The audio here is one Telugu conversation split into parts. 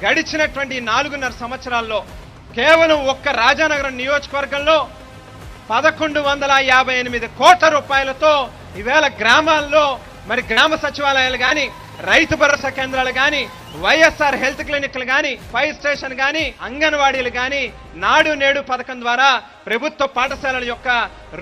గడిచినటువంటి 4.5 సంవత్సరాల్లో కేవలం ఒక్క రాజానగరం నియోజకవర్గంలో 1158 కోట్ల రూపాయలతో ఈవేళ గ్రామాల్లో మరి గ్రామ సచివాలయాలు కానీ, రైతు భరోసా కేంద్రాలు కానీ, వైఎస్ఆర్ హెల్త్ క్లినిక్లు కానీ, ఫైర్ స్టేషన్ కానీ, అంగన్వాడీలు కానీ, నాడు నేడు పథకం ద్వారా ప్రభుత్వ పాఠశాలల యొక్క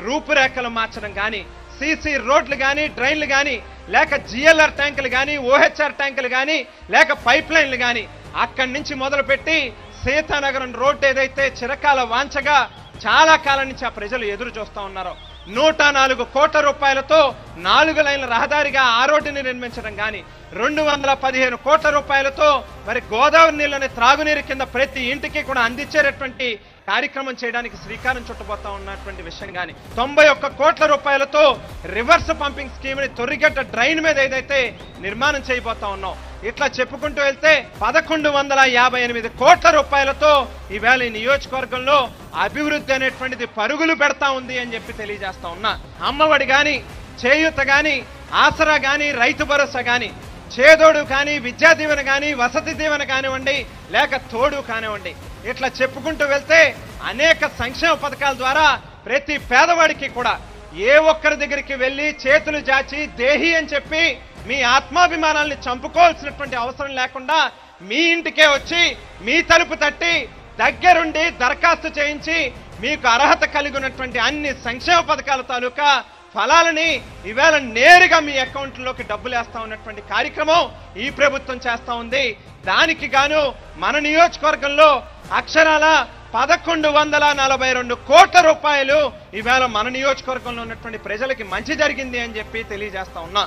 రూపురేఖలు మార్చడం కానీ, సీసీ రోడ్లు కానీ, డ్రైన్లు కానీ, లేక జిఎల్ఆర్ ట్యాంకులు కానీ, ఓహెచ్ఆర్ ట్యాంకులు కానీ, లేక పైప్ లైన్లు కానీ, అక్కడి నుంచి మొదలుపెట్టి సీతానగరం రోడ్డు ఏదైతే చిరకాల వాంఛగా చాలా కాలం నుంచి ఆ ప్రజలు ఎదురు చూస్తూ ఉన్నారో 104 కోట్ల రూపాయలతో 4 లైన్ల రహదారిగా ఆ రోడ్డుని నిర్మించడం కానీ, 215 కోట్ల రూపాయలతో మరి గోదావరి నీళ్ళని త్రాగునీరు కింద ప్రతి ఇంటికి కూడా అందించేటటువంటి కార్యక్రమం చేయడానికి శ్రీకారం చుట్టబోతా ఉన్నటువంటి విషయం కానీ, 91 కోట్ల రూపాయలతో రివర్స్ పంపింగ్ స్కీమ్ ని తొర్రిగట్ట డ్రైన్ మీద ఏదైతే నిర్మాణం చేయబోతా ఉన్నాం, ఇట్లా చెప్పుకుంటూ వెళ్తే 1158 కోట్ల రూపాయలతో ఈవేళ ఈ నియోజకవర్గంలో అభివృద్ధి అనేటువంటిది పరుగులు పెడతా ఉంది అని చెప్పి తెలియజేస్తా ఉన్నా. అమ్మఒడి కానీ, చేయూత కానీ, ఆసరా కానీ, రైతు భరోసా కానీ, చేదోడు కానీ, విద్యా దీవెన కానీ, వసతి దీవెన కానివ్వండి, లేక తోడు కానివ్వండి, ఇట్లా చెప్పుకుంటూ వెళ్తే అనేక సంక్షేమ పథకాల ద్వారా ప్రతి పేదవాడికి కూడా ఏ ఒక్కరి దగ్గరికి వెళ్ళి చేతులు జాచి దేహి అని చెప్పి మీ ఆత్మాభిమానాల్ని చంపుకోవాల్సినటువంటి అవసరం లేకుండా మీ ఇంటికే వచ్చి మీ తలుపు తట్టి దగ్గరుండి దరఖాస్తు చేయించి మీకు అర్హత కలిగి ఉన్నటువంటి అన్ని సంక్షేమ పథకాల తాలూకా ఫలాలని ఈవేళ నేరుగా మీ అకౌంట్లోకి డబ్బులు వేస్తా ఉన్నటువంటి కార్యక్రమం ఈ ప్రభుత్వం చేస్తా ఉంది. దానికి గాను మన నియోజకవర్గంలో అక్షరాల 1142 కోట్ల రూపాయలు ఈవేళ మన నియోజకవర్గంలో ఉన్నటువంటి ప్రజలకి మంచి జరిగింది అని చెప్పి తెలియజేస్తా ఉన్నా.